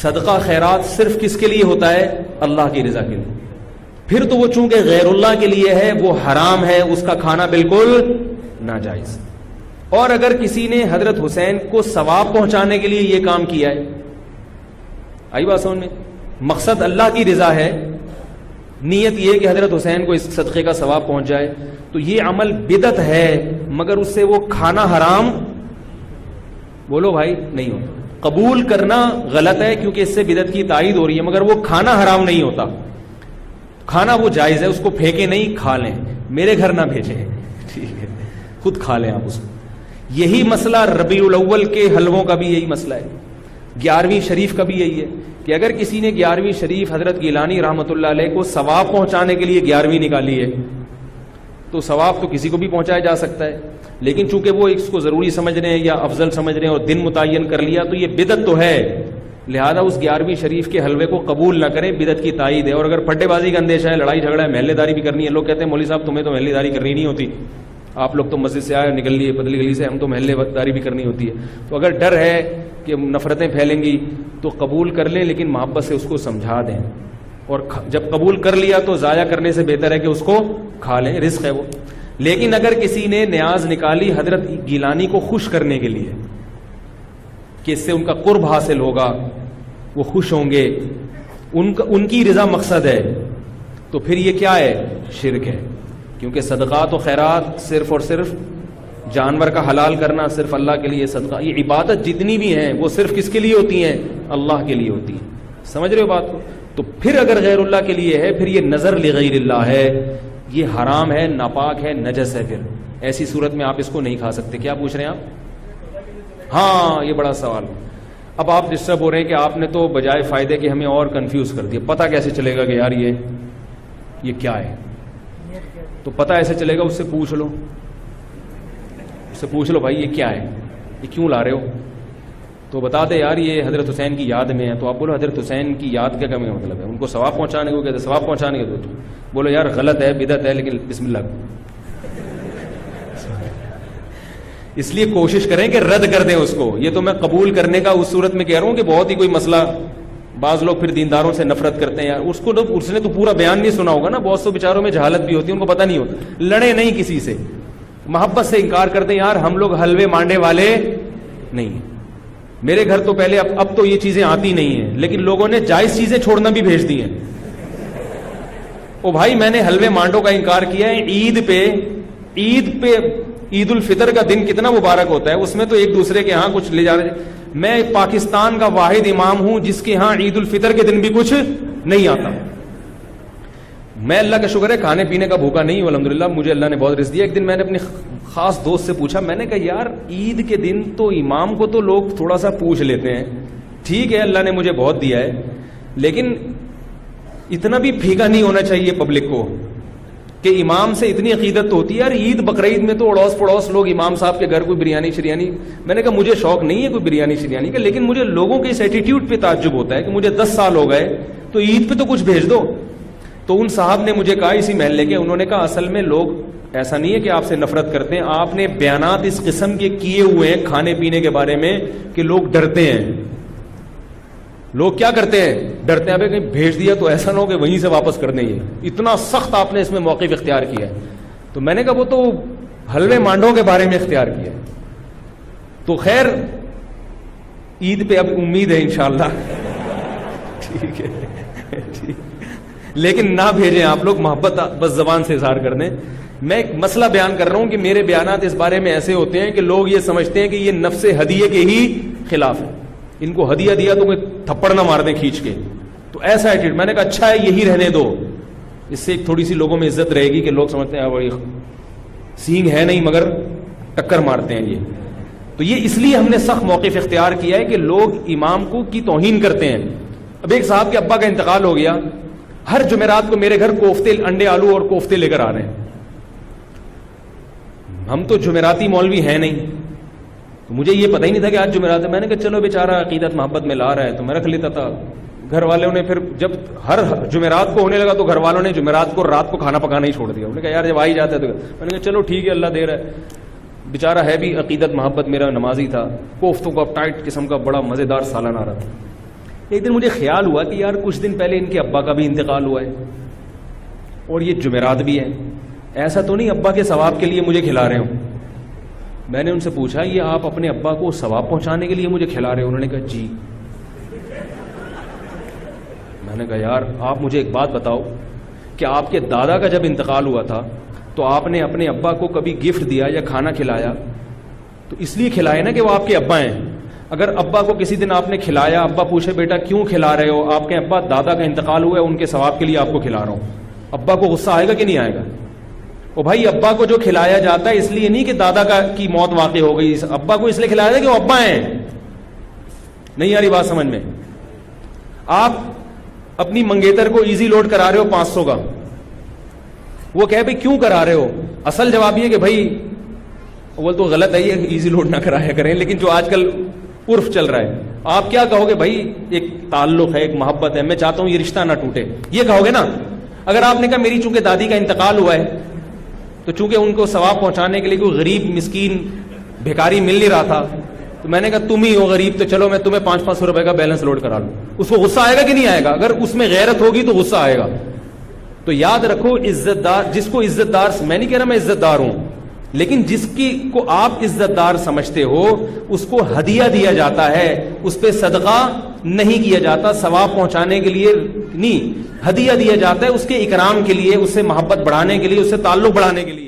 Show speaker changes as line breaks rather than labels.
صدقہ خیرات صرف کس کے لیے ہوتا ہے؟ اللہ کی رضا کے لیے. پھر تو وہ چونکہ غیر اللہ کے لیے ہے وہ حرام ہے, اس کا کھانا بالکل ناجائز. اور اگر کسی نے حضرت حسین کو ثواب پہنچانے کے لیے یہ کام کیا ہے, آئی بات سمجھ میں, مقصد اللہ کی رضا ہے, نیت یہ کہ حضرت حسین کو اس صدقے کا ثواب پہنچ جائے, تو یہ عمل بدعت ہے, مگر اس سے وہ کھانا حرام بولو بھائی نہیں ہوتا. قبول کرنا غلط ہے کیونکہ اس سے بدعت کی تائید ہو رہی ہے, مگر وہ کھانا حرام نہیں ہوتا. کھانا وہ جائز ہے, اس کو پھینکے نہیں, کھا لیں, میرے گھر نہ بھیجیں, ٹھیک ہے, خود کھا لیں آپ اس کو. یہی مسئلہ ربیع الاول کے حلووں کا بھی یہی مسئلہ ہے, 11ویں شریف کا بھی یہی ہے کہ اگر کسی نے 11ویں شریف حضرت گیلانی رحمۃ اللہ علیہ کو ثواب پہنچانے کے لیے 11ویں نکالی ہے تو ثواب تو کسی کو بھی پہنچایا جا سکتا ہے, لیکن چونکہ وہ اس کو ضروری سمجھ رہے ہیں یا افضل سمجھ رہے ہیں اور دن متعین کر لیا تو یہ بدعت تو ہے, لہذا اس 11ویں شریف کے حلوے کو قبول نہ کریں, بدعت کی تائید ہے. اور اگر پھڈے بازی کا اندیشہ ہے, لڑائی جھگڑا ہے, محلے داری بھی کرنی ہے, لوگ کہتے ہیں مولوی صاحب تمہیں تو محلے داری کرنی نہیں ہوتی, آپ لوگ تو مسجد سے آئے نکل لیے پتلی گلی سے, ہم تو محلے داری بھی کرنی ہوتی ہے. تو اگر ڈر ہے کہ نفرتیں پھیلیں گی تو قبول کر لیں, لیکن محبت سے اس کو سمجھا دیں, اور جب قبول کر لیا تو ضائع کرنے سے بہتر ہے کہ اس کو کھا لیں, رزق ہے وہ. لیکن اگر کسی نے نیاز نکالی حضرت گیلانی کو خوش کرنے کے لیے کہ اس سے ان کا قرب حاصل ہوگا, وہ خوش ہوں گے, ان کی رضا مقصد ہے, تو پھر یہ کیا ہے؟ شرک ہے. کیونکہ صدقات و خیرات صرف اور صرف جانور کا حلال کرنا صرف اللہ کے لیے, صدقہ یہ عبادت جتنی بھی ہیں وہ صرف کس کے لیے ہوتی ہیں؟ اللہ کے لیے ہوتی ہیں. سمجھ رہے ہو بات کو؟ تو پھر اگر غیر اللہ کے لیے ہے پھر یہ نظر لغیر اللہ ہے, یہ حرام ہے, ناپاک ہے, نجس ہے. پھر ایسی صورت میں آپ اس کو نہیں کھا سکتے. کیا پوچھ رہے ہیں آپ؟ ہاں یہ بڑا سوال. اب آپ ڈسٹرب ہو رہے ہیں کہ آپ نے تو بجائے فائدے کے ہمیں اور کنفیوز کر دیا. پتہ کیسے چلے گا کہ یار یہ کیا ہے؟ تو پتہ ایسے چلے گا, اس سے پوچھ لو, اس سے پوچھ لو بھائی یہ کیا ہے, یہ کیوں لا رہے ہو, تو بتا دے یار یہ حضرت حسین کی یاد میں ہے. تو آپ بولو حضرت حسین کی یاد کیا کمی مطلب ہے؟ ان کو ثواب پہنچانے کو کہتے ہیں, ثواب پہنچانے کے تو بولو یار غلط ہے, بدعت ہے, لیکن بسم اللہ. اس لیے کوشش کریں کہ رد کر دیں اس کو. یہ تو میں قبول کرنے کا اس صورت میں کہہ رہا ہوں کہ بہت ہی کوئی مسئلہ, بعض لوگ پھر دینداروں سے نفرت کرتے ہیں, یار اس نے تو پورا بیان نہیں سنا ہوگا نا, بہت سے بیچاروں میں جہالت بھی ہوتی ہے, ان کو پتہ نہیں ہوتا. لڑے نہیں کسی سے, محبت سے انکار کرتے ہیں, یار ہم لوگ حلوے مانڈے والے نہیں ہیں. میرے گھر تو پہلے اب تو یہ چیزیں آتی نہیں ہیں, لیکن لوگوں نے جائز چیزیں چھوڑنا بھی بھیج دی ہیں. او بھائی میں نے حلوے مانڈوں کا انکار کیا ہے. عید پہ عید الفطر کا دن کتنا مبارک ہوتا ہے, اس میں تو ایک دوسرے کے ہاں کچھ لے جا رہے ہیں. میں پاکستان کا واحد امام ہوں جس کے ہاں عید الفطر کے دن بھی کچھ نہیں آتا. میں اللہ کا شکر ہے کھانے پینے کا بھوکا نہیں ہوں الحمدللہ, مجھے اللہ نے بہت رزق دیا. ایک دن میں نے اپنی خاص دوست سے پوچھا, میں نے کہا یار عید کے دن تو امام کو تو لوگ تھوڑا سا پوچھ لیتے ہیں, ٹھیک ہے اللہ نے مجھے بہت دیا ہے, لیکن اتنا بھی پھیکا نہیں ہونا چاہیے پبلک کو کہ امام سے اتنی عقیدت تو ہوتی ہے. یار عید بقرعید میں تو اڑوس پڑوس لوگ امام صاحب کے گھر کوئی بریانی شریانی, میں نے کہا مجھے شوق نہیں ہے کوئی بریانی شریانی کا, لیکن مجھے لوگوں کے اس ایٹیٹیوڈ پہ تعجب ہوتا ہے کہ مجھے 10 سال ہو گئے تو عید پہ تو کچھ بھیج دو. تو ان صاحب نے مجھے کہا اسی محلے کے, انہوں نے کہا اصل میں لوگ ایسا نہیں ہے کہ آپ سے نفرت کرتے ہیں, آپ نے بیانات اس قسم کے کیے ہوئے ہیں کھانے پینے کے بارے میں کہ لوگ ڈرتے ہیں. لوگ کیا کرتے ہیں؟ ڈرتے ہیں کہیں بھیج دیا تو ایسا نہ ہو کہ وہیں سے واپس کر دیں. یہ اتنا سخت آپ نے اس میں موقف اختیار کیا ہے. تو میں نے کہا وہ تو حلوے مانڈوں کے بارے میں اختیار کیا ہے. تو خیر عید پہ اب امید ہے انشاءاللہ, ٹھیک ہے, لیکن نہ بھیجیں آپ لوگ, محبت بس زبان سے اظہار کر دیں. میں ایک مسئلہ بیان کر رہا ہوں کہ میرے بیانات اس بارے میں ایسے ہوتے ہیں کہ لوگ یہ سمجھتے ہیں کہ یہ نفس ہدیے کے ہی خلاف ہے, ان کو ہدیہ دیا تو کوئی تھپڑ نہ مار دیں کھینچ کے, تو ایسا ایٹیٹیوڈ. میں نے کہا اچھا ہے یہی رہنے دو, اس سے ایک تھوڑی سی لوگوں میں عزت رہے گی کہ لوگ سمجھتے ہیں بڑی سینگ ہے نہیں مگر ٹکر مارتے ہیں یہ. تو یہ اس لیے ہم نے سخت موقف اختیار کیا ہے کہ لوگ امام کو کی توہین کرتے ہیں. اب ایک صاحب کے ابا کا انتقال ہو گیا, ہر جمعرات کو میرے گھر کوفتے, انڈے آلو اور کوفتے لے کر آ رہے ہیں. ہم تو جمعراتی مولوی ہیں نہیں, تو مجھے یہ پتہ ہی نہیں تھا کہ آج جمعرات ہے. میں نے کہا چلو بیچارہ عقیدت محبت میں لا رہا ہے تو میں رکھ لیتا تھا. گھر والوں نے پھر جب ہر جمعرات کو ہونے لگا تو گھر والوں نے جمعرات کو رات کو کھانا پکانا ہی چھوڑ دیا. انہوں نے کہا یار جب آ ہی جاتا ہے تو میں نے کہا چلو ٹھیک ہے اللہ دے رہا ہے. بیچارہ ہے بھی عقیدت محبت, میرا نمازی تھا. کوفتوں کا ٹائٹ قسم کا بڑا مزیدار سالن آ رہا تھا. ایک دن مجھے خیال ہوا کہ یار کچھ دن پہلے ان کے ابا کا بھی انتقال ہوا ہے اور یہ جمعرات بھی ہے, ایسا تو نہیں ابا کے ثواب کے لیے مجھے کھلا رہے ہوں. میں نے ان سے پوچھا یہ آپ اپنے ابا کو ثواب پہنچانے کے لیے مجھے کھلا رہے ہو؟ انہوں نے کہا جی. میں نے کہا یار آپ مجھے ایک بات بتاؤ کہ آپ کے دادا کا جب انتقال ہوا تھا تو آپ نے اپنے ابا کو کبھی گفٹ دیا یا کھانا کھلایا؟ تو اس لیے کھلائے نا کہ وہ آپ کے ابا ہیں. اگر ابا کو کسی دن آپ نے کھلایا, ابا پوچھے بیٹا کیوں کھلا رہے ہو, آپ کے ابا دادا کا انتقال ہوا ہے ان کے ثواب کے لیے آپ کو کھلا رہا ہوں, ابا کو غصہ آئے گا کہ نہیں آئے گا؟ وہ بھائی ابا کو جو کھلایا جاتا ہے اس لیے نہیں کہ دادا کی موت واقع ہو گئی, ابا کو اس لیے کھلایا جاتا ہے کہ وہ ابا ہیں. نہیں آ رہی بات سمجھ میں؟ آپ اپنی منگیتر کو ایزی لوڈ کرا رہے ہو 500 کا, وہ کہے بھائی کیوں کرا رہے ہو؟ اصل جواب یہ کہ بھائی وہ تو غلط ہے یہ ایزی لوڈ نہ کرایا کریں, لیکن جو آج کل عرف چل رہا ہے آپ کیا کہو گے؟ بھائی ایک تعلق ہے, ایک محبت ہے, میں چاہتا ہوں یہ رشتہ نہ ٹوٹے, یہ کہو گے نا. اگر آپ نے کہا میری چونکہ دادی کا انتقال ہوا ہے تو چونکہ ان کو ثواب پہنچانے کے لیے کوئی غریب مسکین بھیکاری مل نہیں رہا تھا تو میں نے کہا تم ہی ہو غریب تو چلو میں تمہیں 500 روپے کا بیلنس لوڈ کرا لوں, اس کو غصہ آئے گا کہ نہیں آئے گا؟ اگر اس میں غیرت ہوگی تو غصہ آئے گا. تو یاد رکھو عزت دار, جس کو عزت دار, میں نہیں کہہ رہا میں عزت دار ہوں, لیکن جس کی کو آپ عزت دار سمجھتے ہو اس کو ہدیہ دیا جاتا ہے, اس پہ صدقہ نہیں کیا جاتا, ثواب پہنچانے کے لیے نہیں, ہدیہ دیا جاتا ہے اس کے اکرام کے لیے, اس سے محبت بڑھانے کے لیے, اس سے تعلق بڑھانے کے لیے.